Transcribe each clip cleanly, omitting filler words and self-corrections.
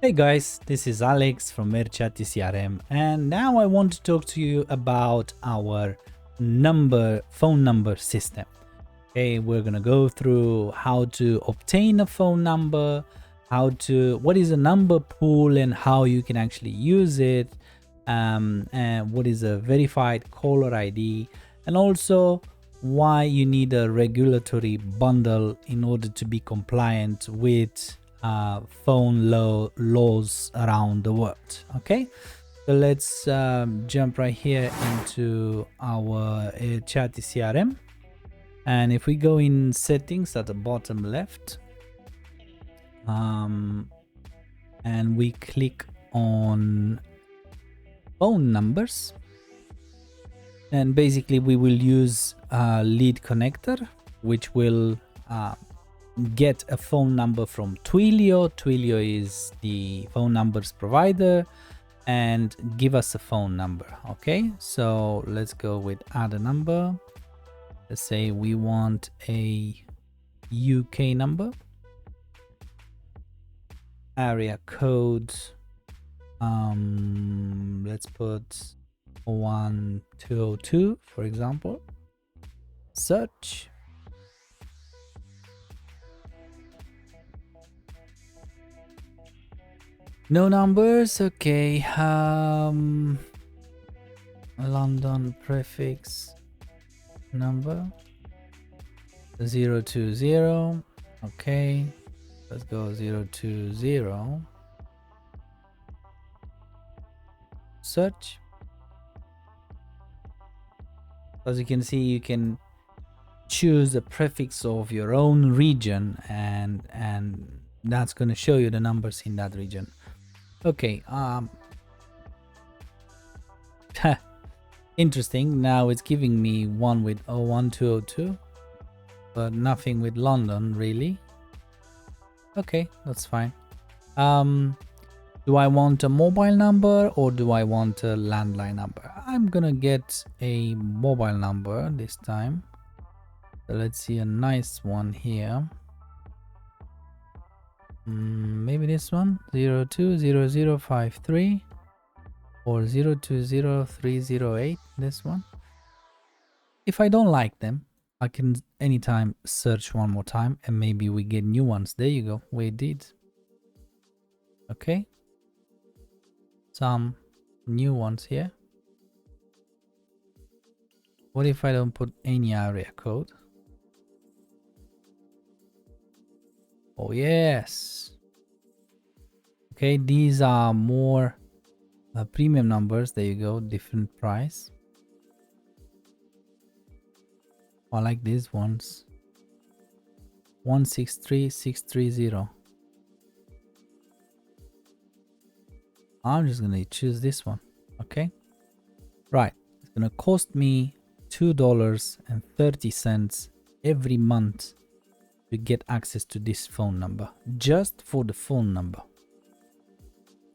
Hey guys, this is Alex from AirChatty CRM, and now I want to talk to you about our phone number system. Okay, we're gonna go through how to obtain a phone number, what is a number pool and how you can actually use it, and what is a verified caller ID, and also why you need a regulatory bundle in order to be compliant with phone laws around the world. Okay, so let's jump right here into our AirChatty CRM, and if we go in settings at the bottom left, and we click on phone numbers, and basically we will use lead connector, which will get a phone number from Twilio. Twilio is the phone numbers provider, and give us a phone number. Okay, so let's go with add a number. Let's say we want a UK number, area code, let's put 1202 for example. Search. No numbers. Okay, London prefix number 020. Okay, let's go 020. Search. As you can see, you can choose the prefix of your own region, and that's going to show you the numbers in that region. Okay, interesting. Now it's giving me one with 01202, but nothing with London really. Okay, that's fine. Do I want a mobile number or do I want a landline number? I'm gonna get a mobile number this time. So let's see a nice one here. Maybe this one, 020053 or 020308. This one. If I don't like them, I can anytime search one more time and maybe we get new ones. There you go, we did. Okay, some new ones here. What if I don't put any area code? Oh yes. Okay, these are more premium numbers. There you go, different price. I like these ones. 163630. I'm just gonna choose this one. Okay, right, it's gonna cost me $2.30 every month to get access to this phone number, just for the phone number.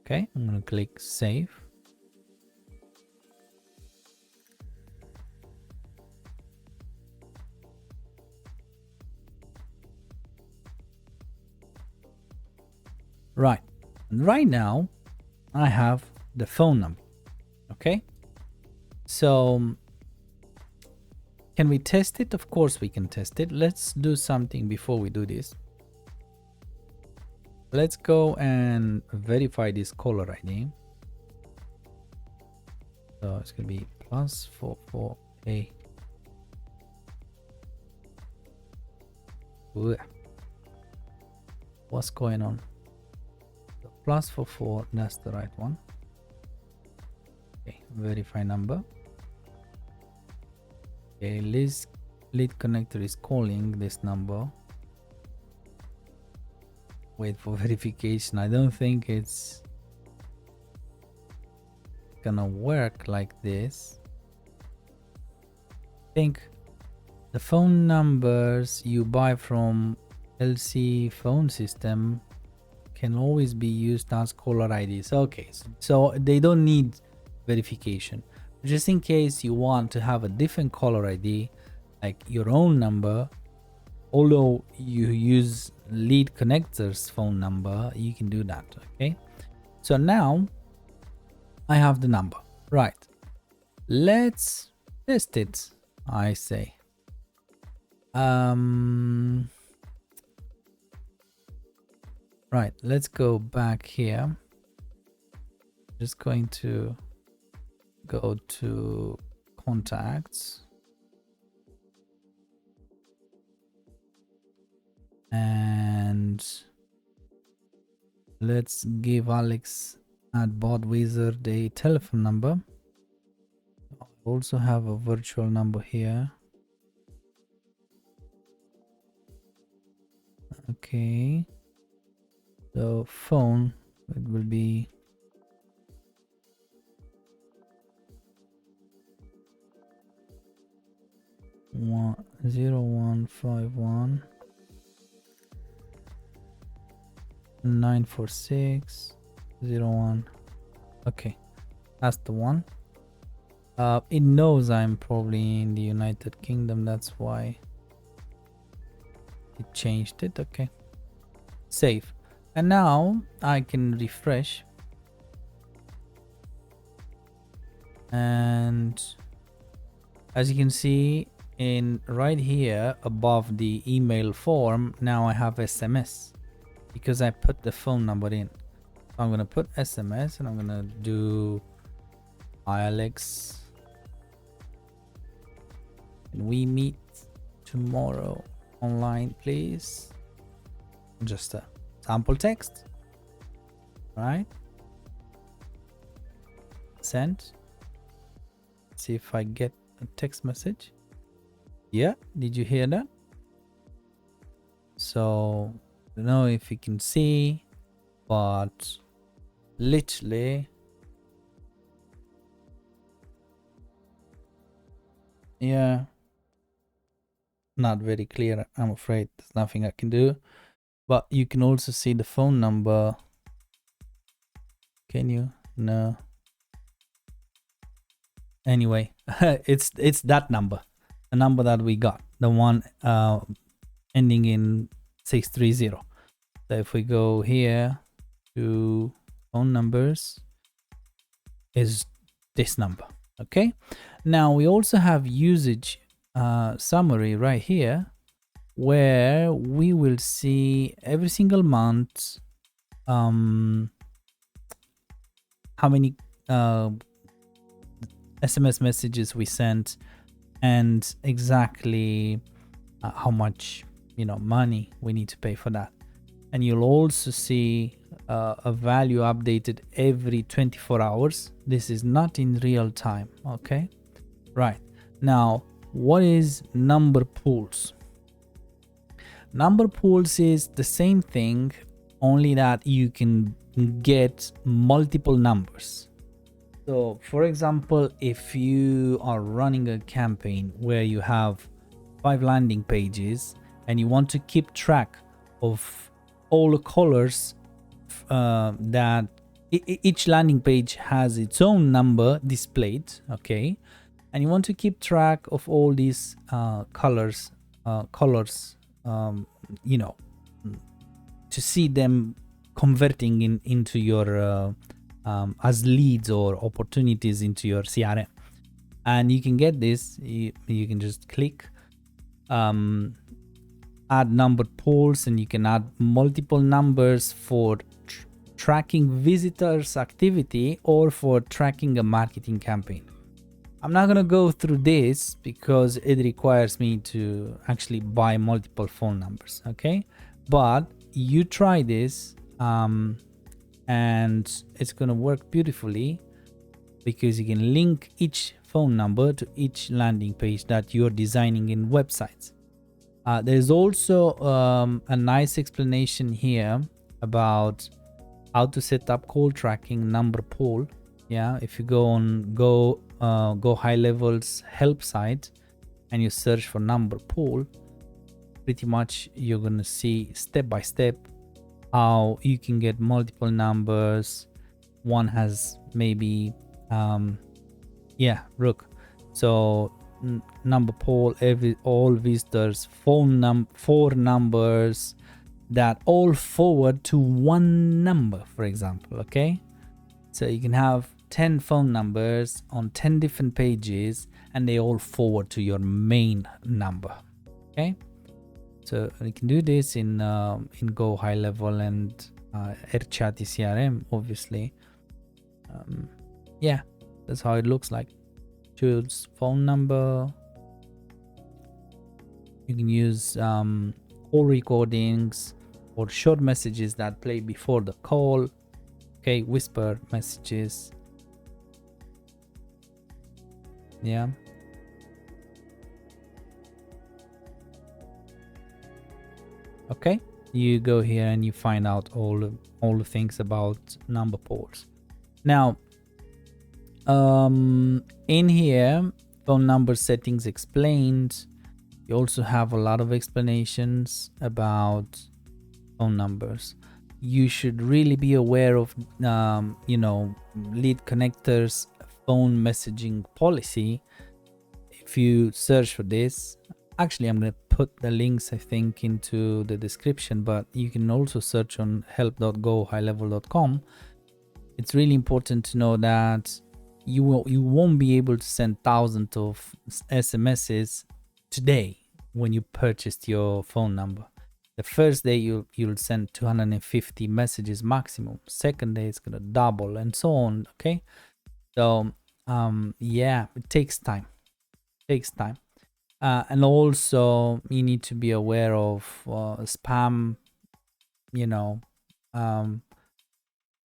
Okay, I'm gonna click save. Right, and right now I have the phone number. Okay, so can we test it? Of course we can test it. Let's do something before we do this. Let's go and verify this caller ID. So it's gonna be +44A. What's going on? So +44, that's the right one. Okay, verify number. Okay, lead connector is calling this number. Wait for verification. I don't think it's gonna work like this. I think the phone numbers you buy from LC phone system can always be used as caller IDs. Okay, so they don't need verification. Just in case you want to have a different caller ID, like your own number, although you use lead connector's phone number, you can do that. Okay, So now I have the number, right? Let's test it, I say. Right, let's go back here. Just going to go to contacts. And let's give Alex at Bot Wizard a telephone number. I also have a virtual number here. Okay. So phone, it will be 0151 94601. Okay, that's the one. It knows I'm probably in the United Kingdom, that's why it changed it. Okay, save. And now I can refresh, and as you can see in right here above the email form, now I have SMS because I put the phone number in. So I'm gonna put SMS and I'm gonna do hi Alex, can we meet tomorrow online please? Just a sample text, right? Send. See if I get a text message. Yeah, did you hear that? So I don't know if you can see, but literally yeah, not very clear, I'm afraid. There's nothing I can do, but you can also see the phone number. Can you? No. Anyway, it's that number, the number that we got, the one ending in 630. So if we go here to phone numbers, is this number. Okay, now we also have usage summary right here, where we will see every single month how many SMS messages we sent, and exactly how much money we need to pay for that. And you'll also see a value updated every 24 hours. This is not in real time. Okay, right. Now what is number pools? Number pools is the same thing, only that you can get multiple numbers. So for example, if you are running a campaign where you have 5 landing pages and you want to keep track of all the colors that each landing page has its own number displayed, okay, and you want to keep track of all these colors, to see them converting into your as leads or opportunities into your CRM. And you can get this, you can just click add numbered polls, and you can add multiple numbers for tracking visitors activity or for tracking a marketing campaign. I'm not gonna go through this because it requires me to actually buy multiple phone numbers, okay? But you try this and it's gonna work beautifully, because you can link each phone number to each landing page that you're designing in websites. There's also a nice explanation here about how to set up call tracking number pool. Yeah, if you go on Go High Level's help site and you search for number pool, pretty much you're gonna see step by step how you can get multiple numbers. One has maybe look, so number poll, all visitors, four numbers that all forward to one number, for example. Okay, So you can have 10 phone numbers on 10 different pages and they all forward to your main number. Okay, so you can do this in Go High Level and AirChatty CRM, obviously. Yeah, that's how it looks like. Choose phone number. You can use call recordings or short messages that play before the call. Okay, whisper messages. Yeah. Okay, you go here and you find out all the things about number pools. Now, in here, phone number settings explained. You also have a lot of explanations about phone numbers. You should really be aware of, lead connectors phone messaging policy. If you search for this, actually, I'm going to put the links, I think, into the description, but you can also search on help.gohighlevel.com. It's really important to know that you won't be able to send thousands of SMSs today when you purchased your phone number. The first day you'll send 250 messages maximum. Second day it's gonna double and so on. Okay, so yeah, it takes time. And also you need to be aware of spam.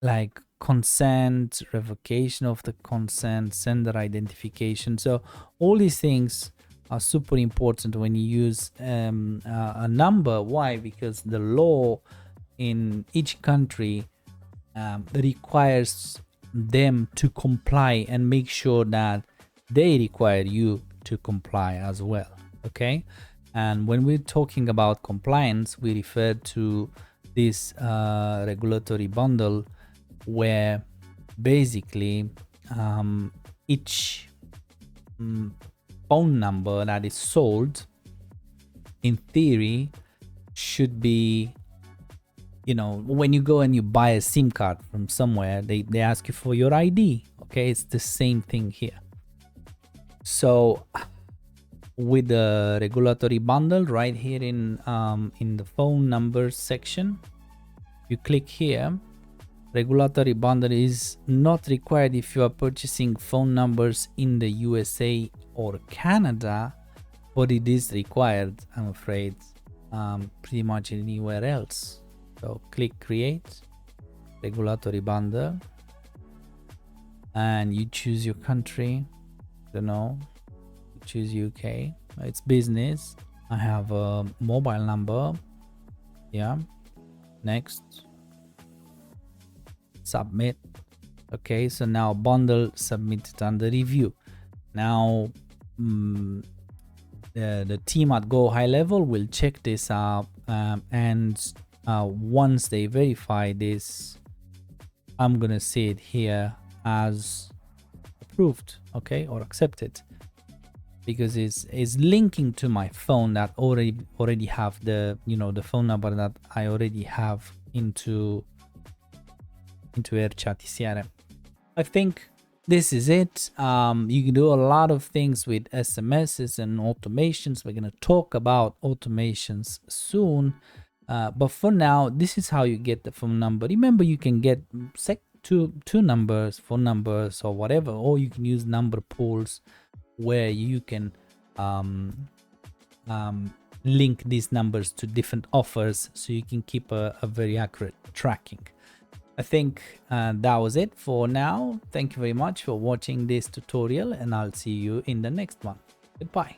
Like consent, revocation of the consent, sender identification. So all these things are super important when you use a number. Why? Because the law in each country requires them to comply and make sure that they require you to comply as well. Okay, and when we're talking about compliance, we refer to this regulatory bundle where basically each phone number that is sold in theory should be, when you go and you buy a SIM card from somewhere, they ask you for your ID. Okay, it's the same thing here. So with the regulatory bundle right here in the phone numbers section, you click here. Regulatory bundle is not required if you are purchasing phone numbers in the USA or Canada, but it is required, I'm afraid, pretty much anywhere else. So click create regulatory bundle and you choose your country. You choose UK. It's business. I have a mobile number. Yeah, next, submit. Okay, so now bundle submitted under review. Now the team at Go High Level will check this out, and once they verify this, I'm gonna see it here as approved, okay, or accepted, because it's linking to my phone that already have the the phone number that I already have into AirChatty CRM. I think this is it. You can do a lot of things with SMSs and automations. We're going to talk about automations soon. But for now, this is how you get the phone number. Remember, you can get two numbers, phone numbers or whatever, or you can use number pools where you can link these numbers to different offers so you can keep a very accurate tracking. I think that was it for now. Thank you very much for watching this tutorial, and I'll see you in the next one. Goodbye.